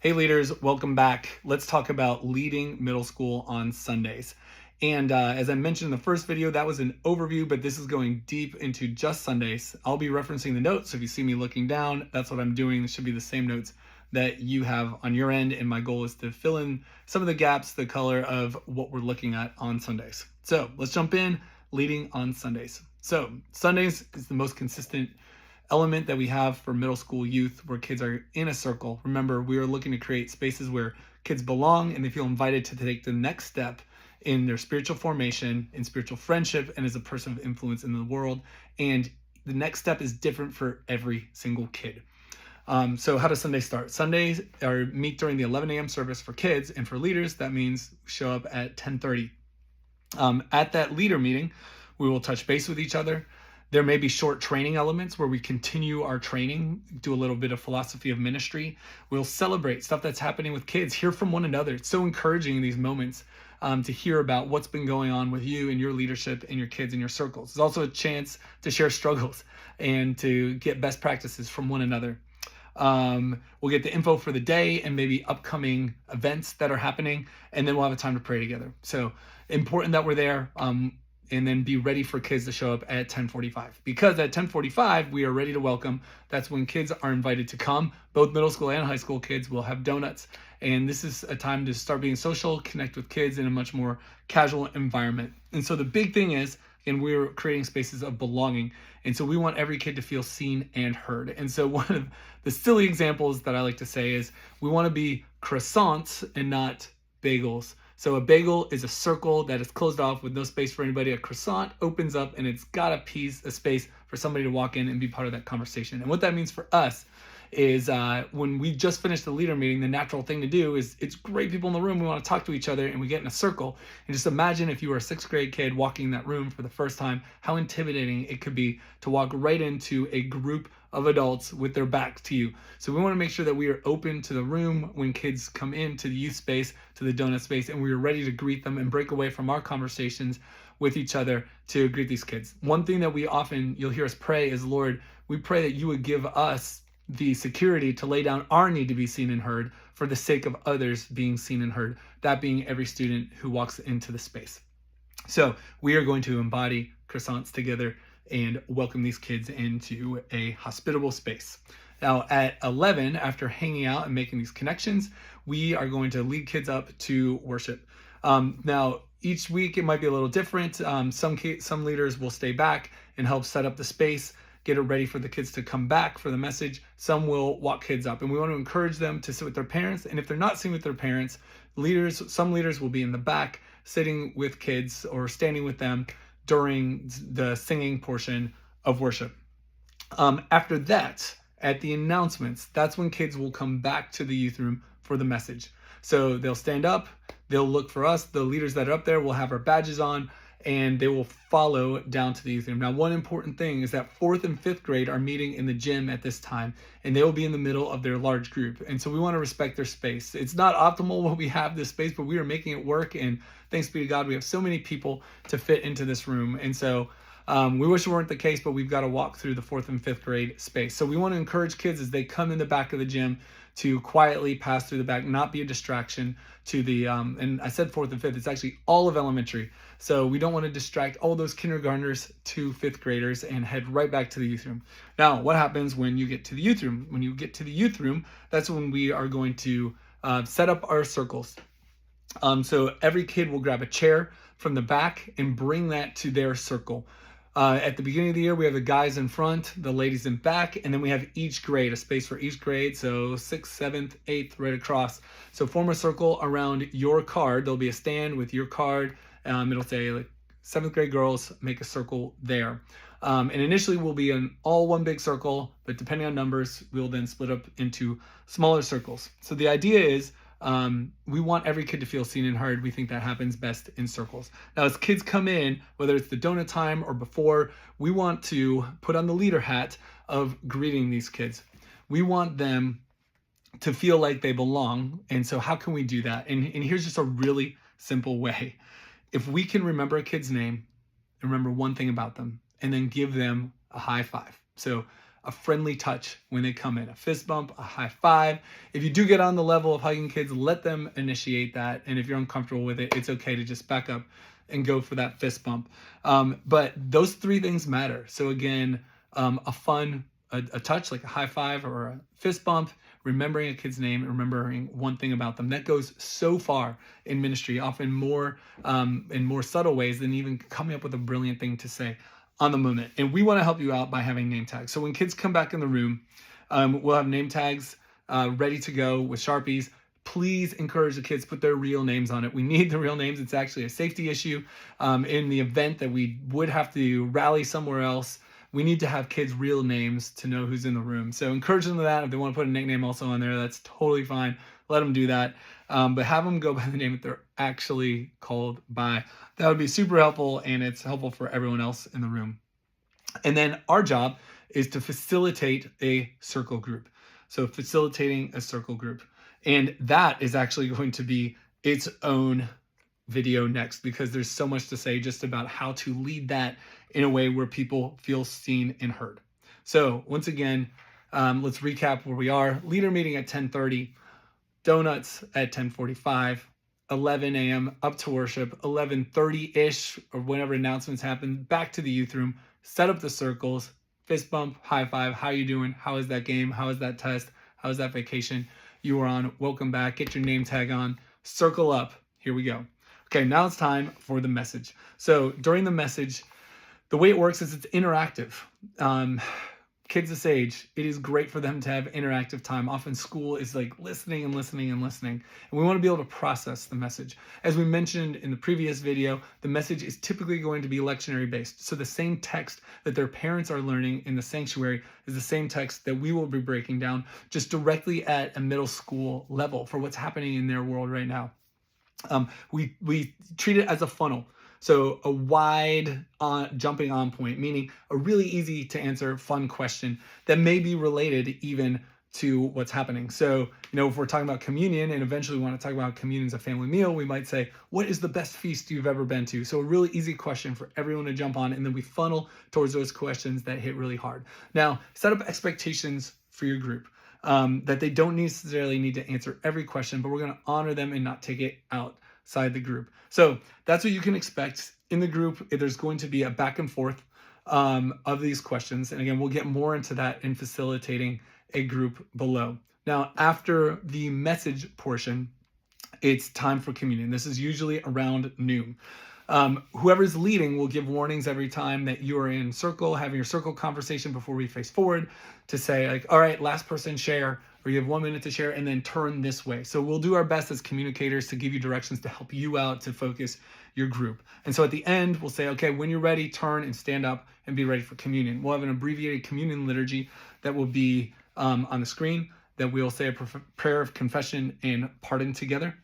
Hey leaders, welcome back. Let's talk about leading middle school on Sundays. And as I mentioned in the first video, that was an overview, but this is going deep into just Sundays. I'll be referencing the notes. So if you see me looking down, that's what I'm doing. This should be the same notes that you have on your end. And my goal is to fill in some of the gaps, the color of what we're looking at on Sundays. So let's jump in, leading on Sundays. So Sundays is the most consistent element that we have for middle school youth where kids are in a circle. Remember, we are looking to create spaces where kids belong and they feel invited to take the next step in their spiritual formation, in spiritual friendship, and as a person of influence in the world. And the next step is different for every single kid. So how does Sunday start? Sundays are meet during the 11 a.m. service for kids, and for leaders, that means show up at 10:30. At that leader meeting, we will touch base with each other. There may be short training elements where we continue our training, do a little bit of philosophy of ministry. We'll celebrate stuff that's happening with kids, hear from one another. It's so encouraging in these moments to hear about what's been going on with you and your leadership and your kids in your circles. It's also a chance to share struggles and to get best practices from one another. We'll get the info for the day and maybe upcoming events that are happening, and then we'll have a time to pray together. So important that we're there. And then be ready for kids to show up at 10:45. Because at 10:45, we are ready to welcome. That's when kids are invited to come. Both middle school and high school kids will have donuts. And this is a time to start being social, connect with kids in a much more casual environment. And so the big thing is, and we're creating spaces of belonging. And so we want every kid to feel seen and heard. And so one of the silly examples that I like to say is we want to be croissants and not bagels. So a bagel is a circle that is closed off with no space for anybody. A croissant opens up and it's got a space for somebody to walk in and be part of that conversation. And what that means for us is when we just finished the leader meeting, the natural thing to do is it's great people in the room. We want to talk to each other and we get in a circle. And just imagine if you were a sixth grade kid walking in that room for the first time, how intimidating it could be to walk right into a group of adults with their backs to you. So we want to make sure that we are open to the room when kids come into the youth space, to the donut space, and we are ready to greet them and break away from our conversations with each other to greet these kids. One thing that you'll hear us pray is, Lord, we pray that you would give us the security to lay down our need to be seen and heard for the sake of others being seen and heard, that being every student who walks into the space. So we are going to embody croissants together and welcome these kids into a hospitable space. Now at 11, after hanging out and making these connections, we are going to lead kids up to worship. Now each week it might be a little different. Some leaders will stay back and help set up the space, get it ready for the kids to come back for the message. Some will walk kids up, and we want to encourage them to sit with their parents. And if they're not sitting with their parents, some leaders will be in the back sitting with kids or standing with them during the singing portion of worship. After that, at the announcements, that's when kids will come back to the youth room for the message. So they'll stand up, they'll look for us. The leaders that are up there will have our badges on, and they will follow down to the youth room. Now, one important thing is that 4th and 5th grade are meeting in the gym at this time, and they will be in the middle of their large group. And so we want to respect their space. It's not optimal when we have this space, but we are making it work. And thanks be to God, we have so many people to fit into this room. And so we wish it weren't the case, but we've got to walk through the 4th and 5th grade space. So we want to encourage kids as they come in the back of the gym to quietly pass through the back, not be a distraction to the, and I said 4th and 5th, it's actually all of elementary. So we don't want to distract all those kindergartners to 5th graders and head right back to the youth room. Now, what happens when you get to the youth room? When you get to the youth room, that's when we are going to set up our circles. So every kid will grab a chair from the back and bring that to their circle. At the beginning of the year, we have the guys in front, the ladies in back, and then we have each grade, a space for each grade. So 6th, 7th, 8th, right across. So form a circle around your card. There'll be a stand with your card. It'll say like 7th grade girls, make a circle there. And initially we'll be in all one big circle, but depending on numbers, we'll then split up into smaller circles. So the idea is, we want every kid to feel seen and heard. We think that happens best in circles. Now, as kids come in, whether it's the donut time or before, we want to put on the leader hat of greeting these kids. We want them to feel like they belong. And so how can we do that? And here's just a really simple way. If we can remember a kid's name, remember one thing about them, and then give them a high five. So a friendly touch when they come in, a fist bump, a high five. If you do get on the level of hugging kids, let them initiate that. And if you're uncomfortable with it, it's okay to just back up and go for that fist bump. But those three things matter. So again, a touch like a high five or a fist bump, remembering a kid's name, and remembering one thing about them. That goes so far in ministry, often more in more subtle ways than even coming up with a brilliant thing to say on the moment. And we want to help you out by having name tags. So when kids come back in the room, we'll have name tags ready to go with Sharpies. Please encourage the kids to put their real names on it. We need the real names. It's actually a safety issue. In the event that we would have to rally somewhere else, we need to have kids' real names to know who's in the room. So encourage them to that. If they want to put a nickname also on there, that's totally fine. Let them do that. But have them go by the name that they're actually called by. That would be super helpful, and it's helpful for everyone else in the room. And then our job is to facilitate a circle group. So facilitating a circle group. And that is actually going to be its own video next, because there's so much to say just about how to lead that in a way where people feel seen and heard. So once again, let's recap where we are. Leader meeting at 10:30, donuts at 10:45, 11 a.m. up to worship, 11:30-ish or whenever announcements happen, back to the youth room, set up the circles, fist bump, high five, how you doing? How is that game? How is that test? How is that vacation you were on? Welcome back. Get your name tag on. Circle up. Here we go. Okay, now it's time for the message. So during the message, the way it works is it's interactive. Kids this age, it is great for them to have interactive time. Often school is like listening and listening and listening. And we want to be able to process the message. As we mentioned in the previous video, the message is typically going to be lectionary based. So the same text that their parents are learning in the sanctuary is the same text that we will be breaking down just directly at a middle school level for what's happening in their world right now. We treat it as a funnel. So a wide jumping on point, meaning a really easy to answer fun question that may be related even to what's happening. So, if we're talking about communion and eventually we want to talk about communion as a family meal, we might say, what is the best feast you've ever been to? So a really easy question for everyone to jump on, and then we funnel towards those questions that hit really hard. Now, set up expectations for your group. That they don't necessarily need to answer every question, but we're going to honor them and not take it outside the group. So that's what you can expect in the group. There's going to be a back and forth of these questions. And again, we'll get more into that in facilitating a group below. Now, after the message portion, it's time for communion. This is usually around noon. Whoever's leading will give warnings every time that you are in circle, having your circle conversation before we face forward to say like, all right, last person share, or you have 1 minute to share and then turn this way. So we'll do our best as communicators to give you directions to help you out to focus your group. And so at the end, we'll say, okay, when you're ready, turn and stand up and be ready for communion. We'll have an abbreviated communion liturgy that will be on the screen, that we'll say a prayer of confession and pardon together.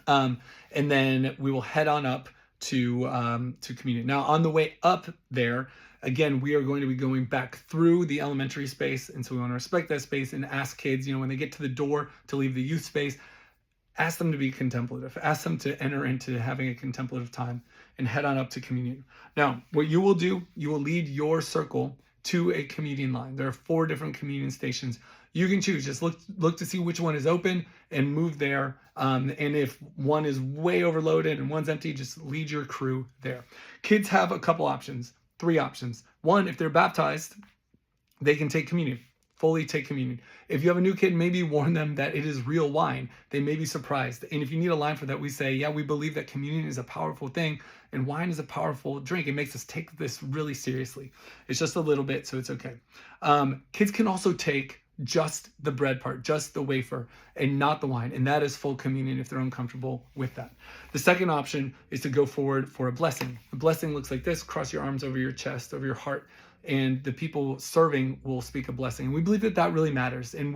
And then we will head on up to communion. Now, on the way up there, again, we are going to be going back through the elementary space. And so we want to respect that space and ask kids, when they get to the door to leave the youth space, ask them to be contemplative. Ask them to enter into having a contemplative time and head on up to communion. Now, what you will do, you will lead your circle to a communion line. There are 4 different communion stations. You can choose. Just look to see which one is open and move there. And if one is way overloaded and one's empty, just lead your crew there. Kids have a couple options, 3 options. 1, if they're baptized, they can take communion, fully take communion. If you have a new kid, maybe warn them that it is real wine. They may be surprised. And if you need a line for that, we say, yeah, we believe that communion is a powerful thing and wine is a powerful drink. It makes us take this really seriously. It's just a little bit, so it's okay. Kids can also take just the bread part, just the wafer, and not the wine. And that is full communion if they're uncomfortable with that. The second option is to go forward for a blessing. The blessing looks like this: cross your arms over your chest, over your heart, and the people serving will speak a blessing. And we believe that that really matters. And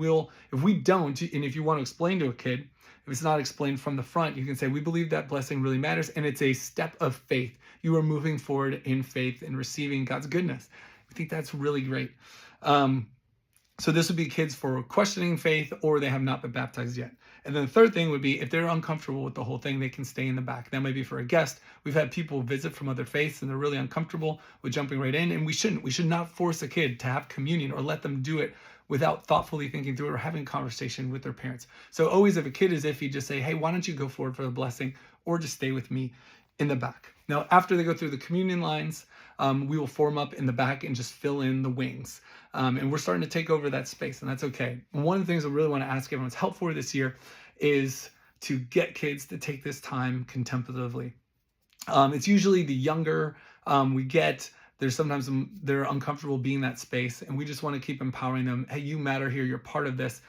if we don't, and if you want to explain to a kid, if it's not explained from the front, you can say, we believe that blessing really matters. And it's a step of faith. You are moving forward in faith and receiving God's goodness. We think that's really great. So this would be kids for questioning faith or they have not been baptized yet. And then the third thing would be if they're uncomfortable with the whole thing, they can stay in the back. That might be for a guest. We've had people visit from other faiths and they're really uncomfortable with jumping right in. And we shouldn't. We should not force a kid to have communion or let them do it without thoughtfully thinking through it or having a conversation with their parents. So always if a kid is iffy, just say, hey, why don't you go forward for the blessing or just stay with me in the back. Now, after they go through the communion lines, we will form up in the back and just fill in the wings. And we're starting to take over that space, and that's okay. And one of the things I really want to ask everyone's help for this year is to get kids to take this time contemplatively. It's usually the younger we get, there's sometimes they're uncomfortable being in that space, and we just want to keep empowering them. Hey, you matter here. You're part of this.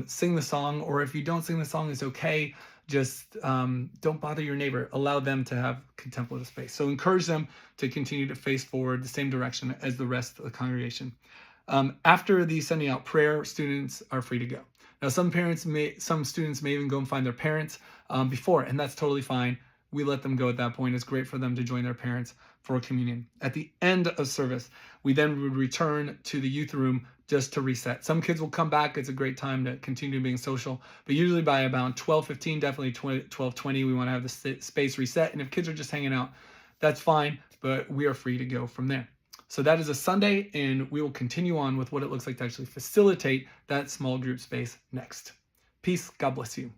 Sing the song, or if you don't sing the song, it's okay. Just don't bother your neighbor. Allow them to have contemplative space. So encourage them to continue to face forward the same direction as the rest of the congregation. After the sending out prayer, students are free to go. Now, some students may even go and find their parents before, and that's totally fine. We let them go at that point. It's great for them to join their parents for communion. At the end of service, we then would return to the youth room just to reset. Some kids will come back. It's a great time to continue being social, but usually by about 12:15, definitely 12:20, we want to have the space reset. And if kids are just hanging out, that's fine, but we are free to go from there. So that is a Sunday, and we will continue on with what it looks like to actually facilitate that small group space next. Peace. God bless you.